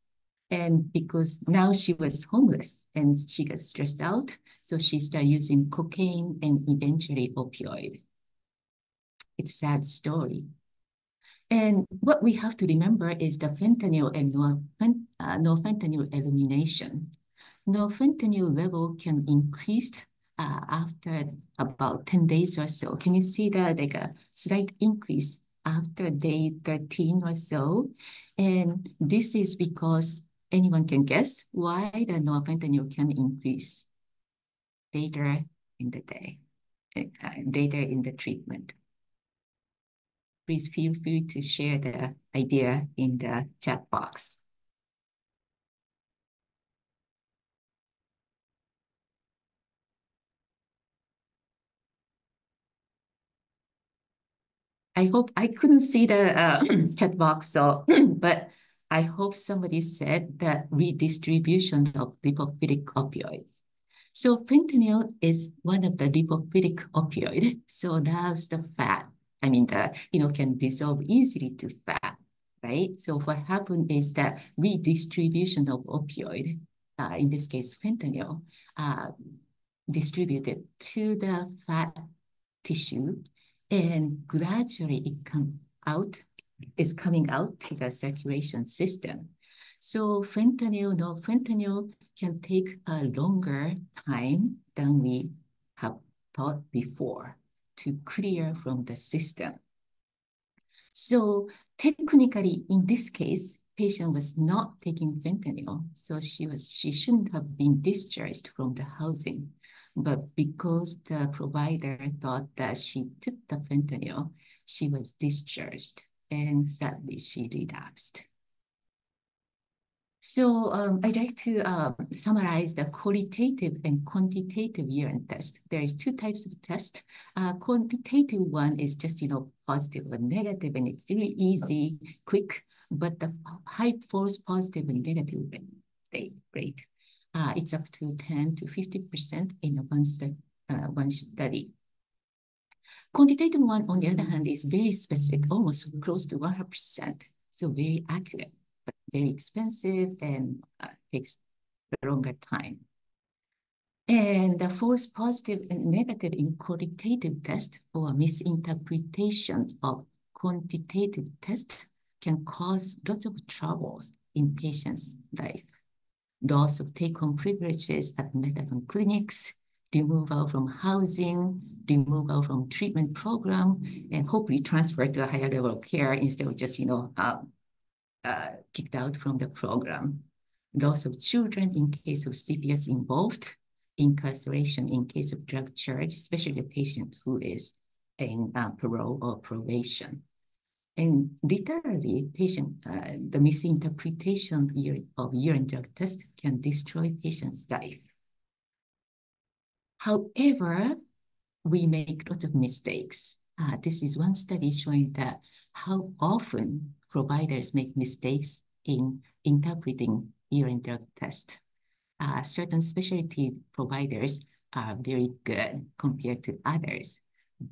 And because now she was homeless and she got stressed out, so she started using cocaine and eventually opioid. It's a sad story. And what we have to remember is the fentanyl and norfentanyl elimination. no fentanyl level can increase after about 10 days or so. Can you see that like a slight increase after day 13 or so? And this is because anyone can guess why the norfentanyl can increase later in the day, later in the treatment. Please feel free to share the idea in the chat box. I hope I couldn't see the chat box, so but I hope somebody said that redistribution of lipophilic opioids. So fentanyl is one of the lipophilic opioid. So that's the fat. I mean, can dissolve easily to fat, right? So what happened is that redistribution of opioid, in this case fentanyl, distributed to the fat tissue, and gradually it's coming out to the circulation system. So norfentanyl can take a longer time than we have thought before to clear from the system. So technically, in this case, patient was not taking fentanyl, so she shouldn't have been discharged from the housing. But because the provider thought that she took the fentanyl, she was discharged, and sadly she relapsed. So I'd like to summarize the qualitative and quantitative urine test. There is two types of test. Quantitative one is just, positive or negative, and it's really easy, quick, but the high false positive and negative rate, it's up to 10 to 50% in one study. Quantitative one, on the other hand, is very specific, almost close to 100%, so very accurate, but very expensive and takes a longer time. And the false positive and negative in qualitative test or misinterpretation of quantitative test can cause lots of trouble in patients' life. Loss of take-home privileges at methadone clinics, removal from housing, removal from treatment program, and hopefully transfer to a higher level of care instead of just, kicked out from the program. Loss of children in case of CPS involved, incarceration in case of drug charge, especially the patient who is in parole or probation. And literally, the misinterpretation of urine drug test can destroy patient's life. However, we make lots of mistakes. This is one study showing that how often providers make mistakes in interpreting urine drug test. Certain specialty providers are very good compared to others,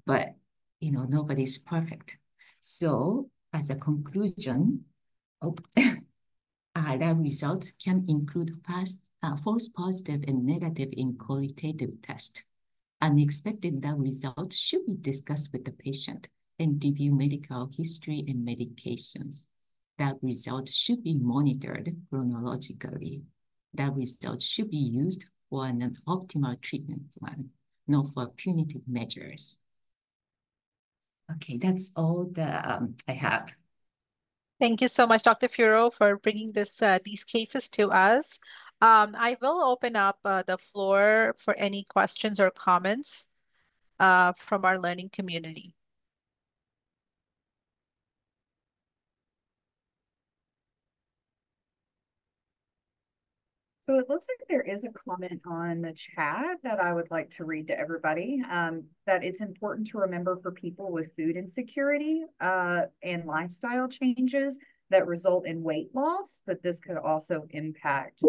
but nobody's perfect. So as a conclusion, lab results can include false positive and negative in qualitative test. Unexpected lab results should be discussed with the patient and review medical history and medications. Lab results should be monitored chronologically. Lab results should be used for an optimal treatment plan, not for punitive measures. Okay, that's all I have. Thank you so much, Dr. Furo, for bringing these cases to us. I will open up the floor for any questions or comments from our learning community. So it looks like there is a comment on the chat that I would like to read to everybody, that it's important to remember for people with food insecurity and lifestyle changes that result in weight loss, that this could also impact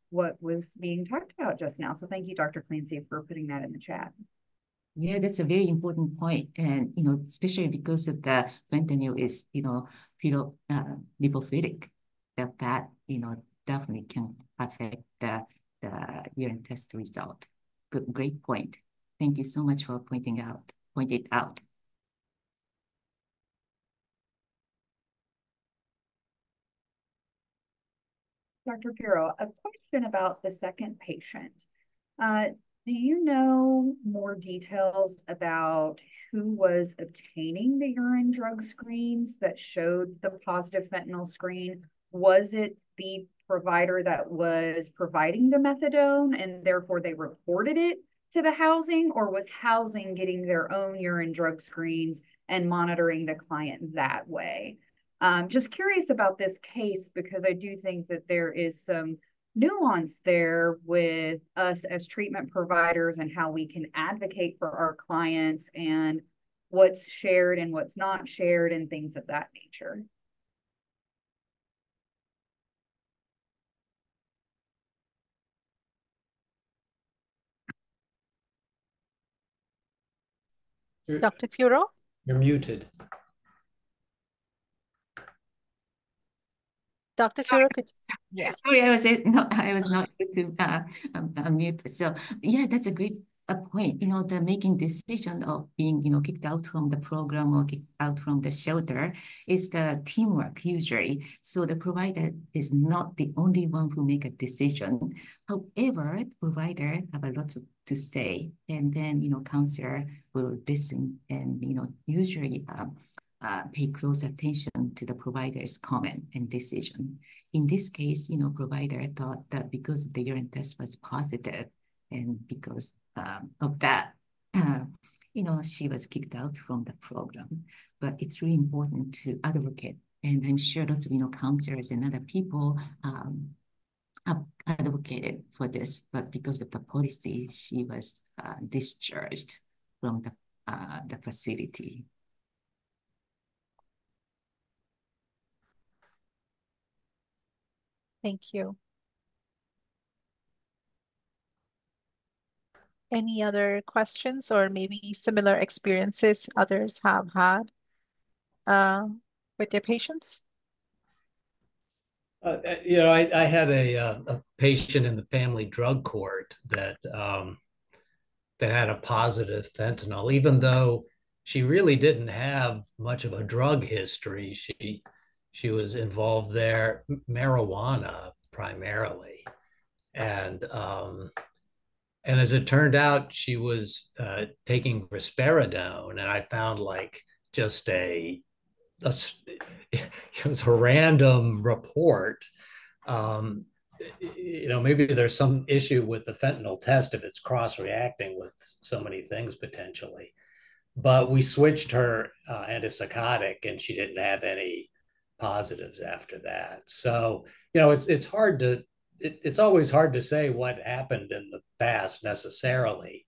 what was being talked about just now. So thank you, Dr. Clancy, for putting that in the chat. Yeah, that's a very important point. And, especially because of the fentanyl is, lipophilic, that definitely can affect the urine test result. Great point. Thank you so much for pointing it out. Dr. Bureau, a question about the second patient. Do you know more details about who was obtaining the urine drug screens that showed the positive fentanyl screen? Was it the provider that was providing the methadone and therefore they reported it to the housing, or was housing getting their own urine drug screens and monitoring the client that way? Just curious about this case because I do think that there is some nuance there with us as treatment providers and how we can advocate for our clients and what's shared and what's not shared and things of that nature. Dr. Furo? You're muted. Dr. Furo, could yes. Sorry, I was not able to unmute. So yeah, that's a great point. The making decision of being, kicked out from the program or kicked out from the shelter is the teamwork usually. So the provider is not the only one who make a decision. However, the provider have a lot to say, and then counselor will listen and usually pay close attention to the provider's comment and decision. In this case, provider thought that because the urine test was positive and because of that, she was kicked out from the program. But it's really important to advocate. And I'm sure lots of, counselors and other people have advocated for this, but because of the policy, she was discharged from the facility. Thank you. Any other questions or maybe similar experiences others have had with their patients? I had a patient in the family drug court that had a positive fentanyl, even though she really didn't have much of a drug history. She was involved there, marijuana primarily, and as it turned out, she was taking risperidone, and I found just it was a random report. Maybe there's some issue with the fentanyl test if it's cross-reacting with so many things potentially. But we switched her antipsychotic, and she didn't have any positives after that. So it's always hard to say what happened in the past necessarily.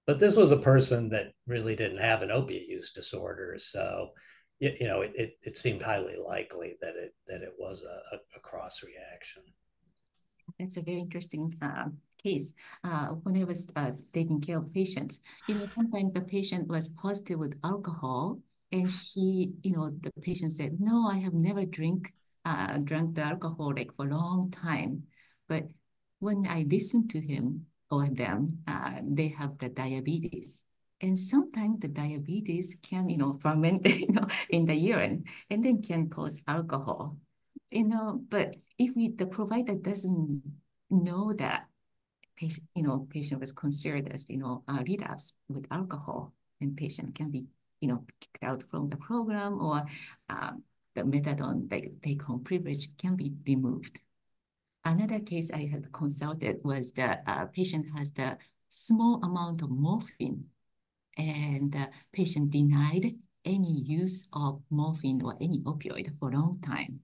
But this was a person that really didn't have an opiate use disorder, so it seemed highly likely that it was a cross reaction. That's a very interesting case. When I was taking care of patients, sometimes the patient was positive with alcohol, and the patient said, "No, I have never drunk the alcohol for a long time." But when I listened to him or them, they have the diabetes. And sometimes the diabetes can, ferment, in the urine and then can cause alcohol. But if the provider doesn't know that patient was considered as, a relapse with alcohol, and patient can be, kicked out from the program, or the methadone, take-home privilege can be removed. Another case I had consulted was the patient has the small amount of morphine, and the patient denied any use of morphine or any opioid for a long time.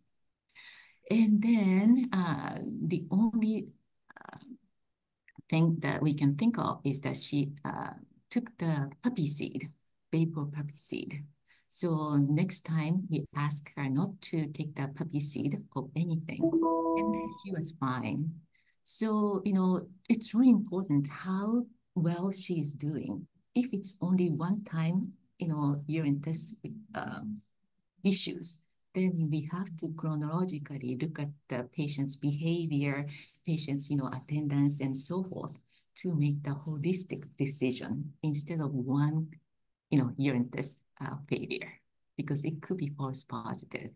And then the only thing that we can think of is that she took the poppy seed, vapor poppy seed. So next time we ask her not to take the poppy seed of anything, and then she was fine. So, it's really important how well she is doing. If it's only one time, urine test issues, then we have to chronologically look at the patient's behavior, patient's, attendance, and so forth to make the holistic decision instead of one, urine test failure, because it could be false positive.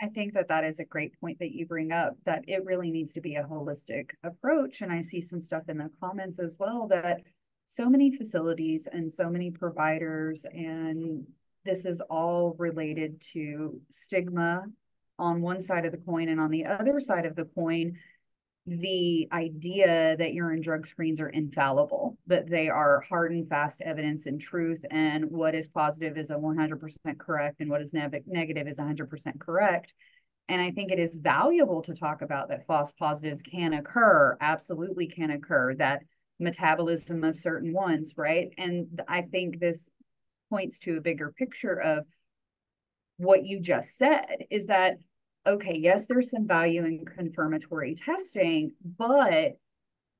I think that that is a great point that you bring up, that it really needs to be a holistic approach. And I see some stuff in the comments as well that so many facilities and so many providers, and this is all related to stigma on one side of the coin, and on the other side of the coin, the idea that urine drug screens are infallible, that they are hard and fast evidence and truth, and what is positive is a 100% correct, and what is negative is 100% correct. And I think it is valuable to talk about that false positives can occur, absolutely can occur, that metabolism of certain ones, right? And I think this points to a bigger picture of what you just said, is that okay, yes, there's some value in confirmatory testing, but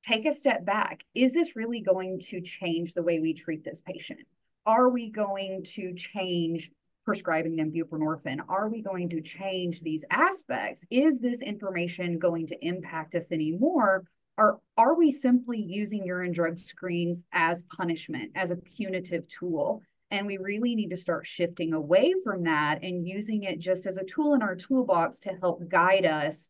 take a step back. Is this really going to change the way we treat this patient? Are we going to change prescribing them buprenorphine? Are we going to change these aspects? Is this information going to impact us anymore? Or are we simply using urine drug screens as punishment, as a punitive tool? And we really need to start shifting away from that and using it just as a tool in our toolbox to help guide us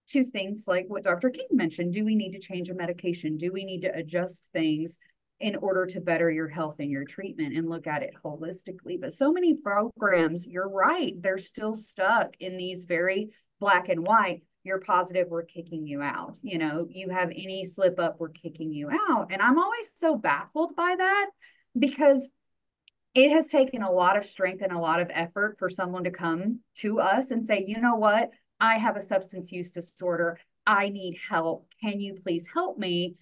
to things like what Dr. King mentioned. Do we need to change a medication? Do we need to adjust things in order to better your health and your treatment, and look at it holistically? But so many programs, you're right, they're still stuck in these very black and white. You're positive, we're kicking you out. You know, you have any slip up, we're kicking you out. And I'm always so baffled by that, because it has taken a lot of strength and a lot of effort for someone to come to us and say, you know what, I have a substance use disorder. I need help. Can you please help me?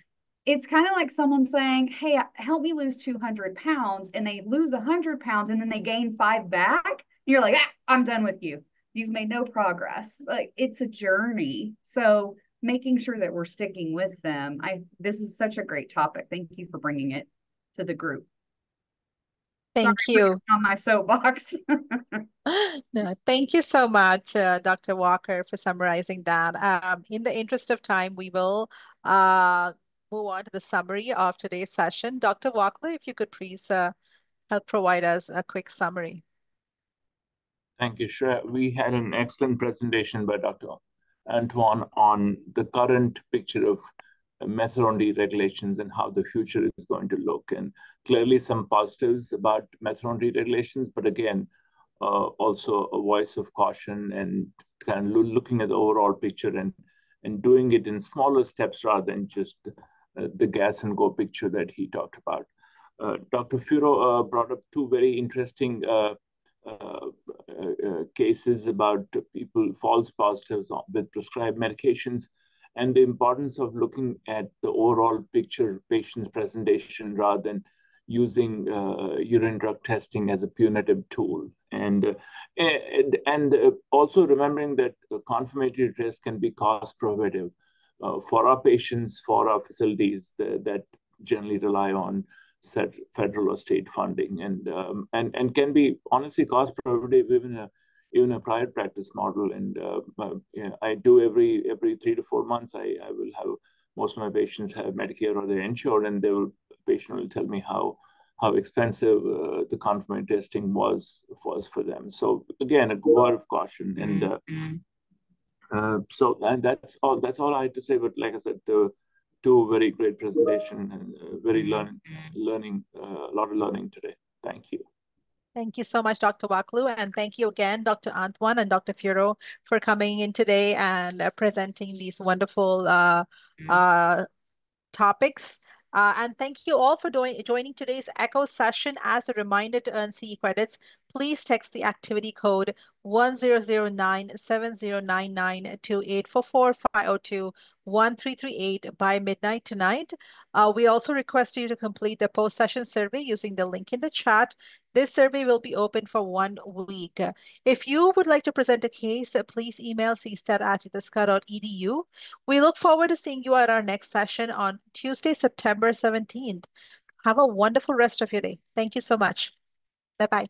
It's kind of like someone saying, hey, help me lose 200 pounds. And they lose 100 pounds and then they gain 5 back. You're like, I'm done with you. You've made no progress. Like, it's a journey. So making sure that we're sticking with them. This is such a great topic. Thank you for bringing it to the group. Thank Sorry you. on my soapbox. No, thank you so much, Dr. Walker, for summarizing that. In the interest of time, we will move on to the summary of today's session. Dr. Walker, if you could please help provide us a quick summary. Thank you, Shreya. We had an excellent presentation by Dr. Antoine on the current picture of methadone deregulations and how the future is going to look. And clearly some positives about methadone deregulations, but again, also a voice of caution and kind of looking at the overall picture and doing it in smaller steps rather than just the gas and go picture that he talked about. Dr. Furo brought up two very interesting cases about people, false positives with prescribed medications, and the importance of looking at the overall picture, patient's presentation, rather than using urine drug testing as a punitive tool. And also remembering that confirmatory tests can be cost prohibitive for our patients, for our facilities that generally rely on federal or state funding, and can be honestly cost prohibitive even a private practice model. And I do every 3 to 4 months, I will have most of my patients have Medicare or they're insured, and patient will tell me how expensive the confirmatory testing was for them. So again, a word of caution. And and that's all I had to say. But like I said, two very great presentation and very learning a lot of learning today. Thank you. Thank you so much, Dr. Waklu, and thank you again, Dr. Antoine and Dr. Furo, for coming in today and presenting these wonderful topics. And thank you all for joining today's ECHO session. As a reminder, to earn CE credits, please text the activity code 1009-7099 to 844-502-1338 by midnight tonight. We also request you to complete the post-session survey using the link in the chat. This survey will be open for 1 week. If you would like to present a case, please email cstat@ithaca.edu. We look forward to seeing you at our next session on Tuesday, September 17th. Have a wonderful rest of your day. Thank you so much. Bye-bye.